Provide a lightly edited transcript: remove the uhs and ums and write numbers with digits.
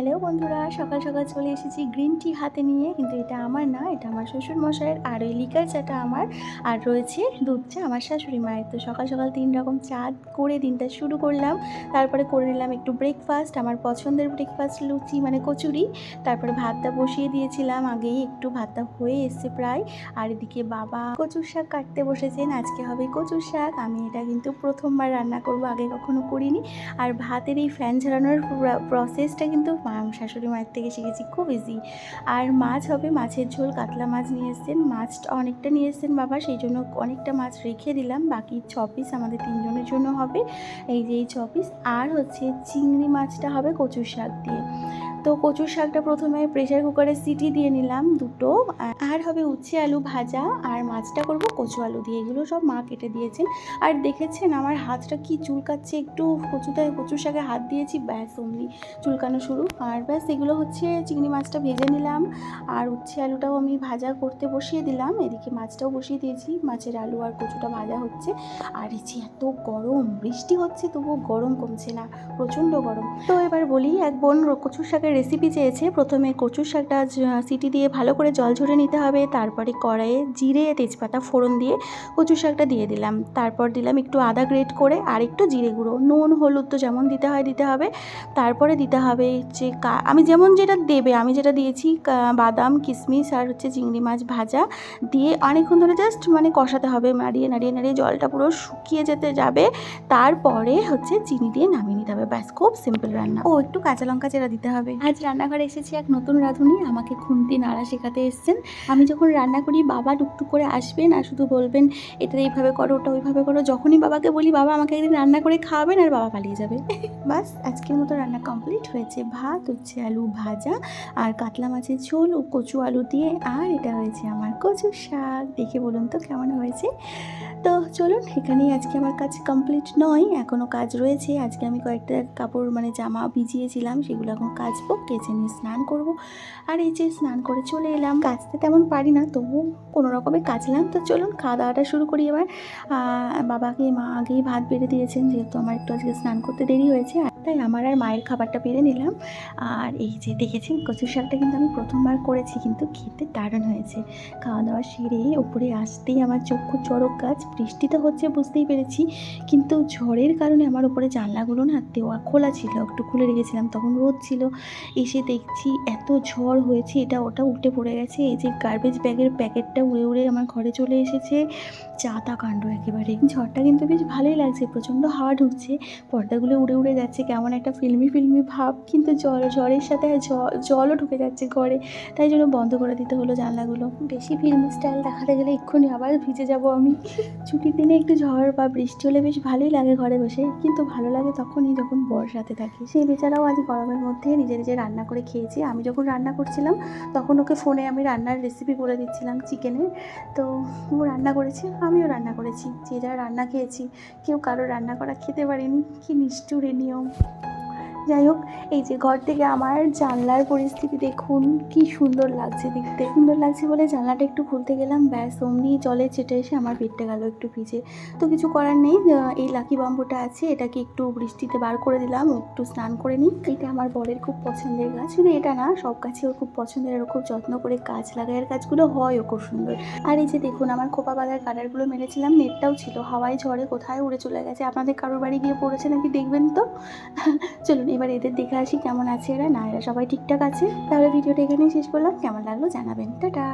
Hello বন্ধুরা, সকাল সকাল চলে এসেছি গ্রিন টি হাতে নিয়ে। কিন্তু এটা আমার না, এটা আমার শ্বশুরমশাইয়ের। আর ওই লিকার চাটা আমার, আর রয়েছে দুধ চা আমার শাশুড়ি মায়ের। তো সকাল সকাল 3 রকম চা করে দিনটা শুরু করলাম। তারপরে করে নিলাম একটু ব্রেকফাস্ট, আমার পছন্দের ব্রেকফাস্ট লুচি মানে কচুরি। তারপরে ভাতটা বসিয়ে দিয়েছিলাম আগেই, একটু ভাতটা হয়ে এসছে প্রায়। আর এদিকে বাবা কচুর শাক কাটতে বসেছেন। আজকে হবে কচুর শাক। আমি এটা কিন্তু প্রথমবার রান্না করব, আগে কখনো করিনি। আর ভাতের এই ফ্যান ঝরানোর প্রসেসটা কিন্তু শাশুড়ি মায়ের থেকে শিখেছি, খুব ইজি। আর মাছ হবে, মাছের ঝোল, কাতলা মাছ নিয়ে এসেছেন। মাছটা অনেকটা নিয়ে এসেছেন বাবা, সেই জন্য অনেকটা মাছ রেখে দিলাম। বাকি 6 পিস আমাদের 3 জনের জন্য হবে। এই যে এই 6 পিস। আর হচ্ছে চিংড়ি মাছটা হবে কচুর শাক দিয়ে। তো কচুর শাকটা প্রথমে প্রেসার কুকারে সিটি দিয়ে নিলাম দুটো। আর হবে উচ্ছে আলু ভাজা, আর মাছটা করব কচু আলু দিয়ে। এগুলো সব মা কেটে দিয়েছেন। আর দেখেছেন আমার হাতটা কি চুলকাচ্ছে, একটু কচুর শাকে হাত দিয়েছি, ব্যাস অমনি চুলকানো শুরু। আর ব্যাস এগুলো হচ্ছে, চিংড়ি মাছটা ভেজে নিলাম। আর উচ্ছে আলুটাও আমি ভাজা করতে বসিয়ে দিলাম। এদিকে মাছটাও বসিয়ে দিয়েছি, মাছের আলু আর কচুটা ভাজা হচ্ছে। আর এই যে এত গরম, বৃষ্টি হচ্ছে তবুও গরম কমছে না, প্রচণ্ড গরম। তো এবার বলি, এক বোন কচুর শাকের রেসিপি চেয়েছে। প্রথমে কচুর শাকটা সিটি দিয়ে ভালো করে জল ঝরে নিতে হবে। তারপরে কড়াইয়ে জিরে তেজপাতা ফোড়ন দিয়ে কচুর শাকটা দিয়ে দিলাম। তারপর দিলাম একটু আদা গ্রেট করে, আর একটু জিরে গুঁড়ো, নুন হলুদ তো যেমন দিতে হয় দিতে হবে। তারপরে দিতে হবে হচ্ছে আমি যেমন যেটা দেবে, আমি যেটা দিয়েছি বাদাম কিশমিশ আর হচ্ছে চিংড়ি মাছ ভাজা দিয়ে অনেকক্ষণ ধরে জাস্ট মানে কষাতে হবে, নাড়িয়ে নাড়িয়ে নাড়িয়ে জলটা পুরো শুকিয়ে যেতে যাবে। তারপরে হচ্ছে চিনি দিয়ে নামিয়ে নিতে হবে, ব্যাস খুব সিম্পল রান্না। ও একটু কাঁচা লঙ্কা চেরা দিতে হবে। আজ রান্নাঘরে এসেছি এক নতুন রাঁধুনি, আমাকে খুন্তি নাড়া শেখাতে এসেছেন। আমি যখন রান্না করি বাবা টুকটুক করে আসবেন আর শুধু বলবেন এটা এইভাবে করো, ওটা ওইভাবে করো। যখনই বাবাকে বলি বাবা আমাকে একদিন রান্না করে খাওয়াবেন, আর বাবা পালিয়ে যাবে। বাস আজকের মতো রান্না কমপ্লিট হয়েছে। ভাত, উচ্ছে আলু ভাজা, আর কাতলা মাছের ঝোল ও কচু আলু দিয়ে। আর এটা হয়েছে আমার কচুর শাক। দেখে বলুন তো কেমন হয়েছে। তো চলুন, এখানেই আজকে আমার কাজ কমপ্লিট নয়, এখনও কাজ রয়েছে। আজকে আমি কয়েকটা কাপড় মানে জামা ভিজিয়েছিলাম, সেগুলো এখন কাচবো, কেচে নিয়ে স্নান করব। আর এই যে স্নান করে চলে এলাম। কাচতে তেমন পারি না, তবু কোনো রকমে কাচলাম। তো চলুন খাওয়া দাওয়াটা শুরু করি এবার। বাবাকে মা আগেই ভাত বেড়ে দিয়েছেন, যেহেতু আমার একটু আজকে স্নান করতে দেরি হয়েছে, তাই আমার আর মায়ের খাবারটা বেড়ে নিলাম। আর এই যে দেখেছেন কচুর শাকটা কিন্তু আমি প্রথমবার করেছি, কিন্তু খেতে দারুণ হয়েছে। খাওয়া দাওয়া সেরে উপরে আসতেই আমার চক্ষু চড়ক গাছ। বৃষ্টি তো হচ্ছে বুঝতেই পেরেছি, কিন্তু ঝড়ের কারণে আমার উপরে জানলাগুলো না দেওয়া খোলা ছিল, একটু খুলে রেখেছিলাম, তখন রোদ ছিল। এসে দেখছি এত ঝড় হয়েছে, এটা ওটা উল্টে পড়ে গেছে। এই যে গার্বেজ ব্যাগের প্যাকেটটা উড়ে উড়ে আমার ঘরে চলে এসেছে। চাতা কাণ্ড একেবারে। ঝড়টা কিন্তু বেশ ভালোই লাগছে, প্রচণ্ড হাওয়া ঢুকছে, পর্দাগুলো উড়ে উড়ে যাচ্ছে, কেমন একটা ফিল্মি ফিল্মি ভাব। কিন্তু ঝড়ের সাথে জলও ঢুকে যাচ্ছে ঘরে, তাই জন্য বন্ধ করে দিতে হলো জানলাগুলো। বেশি ফিল্মি স্টাইল দেখাতে গেলে এক্ষুনি আবার ভিজে যাব আমি। ছুটির দিনে একটু ঝড় বা বৃষ্টি হলে বেশ ভালোই লাগে ঘরে বসে, কিন্তু ভালো লাগে তখনই যখন বর্ষাতে থাকে। সেই বেচারাও আজ গরমের মধ্যে নিজে নিজে রান্না করে খেয়েছি। আমি যখন রান্না করছিলাম তখন ওকে ফোনে আমি রান্নার রেসিপি বলে দিচ্ছিলাম চিকেনের। তো ও রান্না করেছে, আমিও রান্না করেছি, যে যার রান্না খেয়েছি, কেউ কারো রান্না করা খেতে পারেনি। কি নিষ্ঠুর এ নিয়ম। যাই হোক, এই যে ঘর থেকে আমার জানলার পরিস্থিতি দেখুন, কি সুন্দর লাগছে দেখতে। সুন্দর লাগছে বলে জানলাটা একটু খুলতে গেলাম, ব্যাস অমনি জলে চেটে এসে আমার পেটটা গেল একটু ভিজে। তো কিছু করার নেই, এই লাকি বাম্বুটা আছে, এটাকে একটু বৃষ্টিতে বার করে দিলাম, একটু স্নান করে নিই। এটা আমার বরের খুব পছন্দের গাছ, শুধু এটা না, সব গাছই ওর খুব পছন্দের, আর খুব যত্ন করে গাছ লাগায়, আর গাছগুলো হয়ও খুব সুন্দর। আর এই যে দেখুন আমার খোপা বাঁধার কাটারগুলো মেরেছিলাম, নেটটাও ছিল, হাওয়ায় ঝড়ে কোথায় উড়ে চলে গেছে। আপনাদের কারোর বাড়ি গিয়ে পড়েছে নাকি দেখবেন তো। চলুন এবার এদের দেখে আসি কেমন আছে এরা। না, এরা সবাই ঠিকঠাক আছে। তাহলে ভিডিওটা এখানেই শেষ করলাম, কেমন লাগলো জানাবেন। টাটা।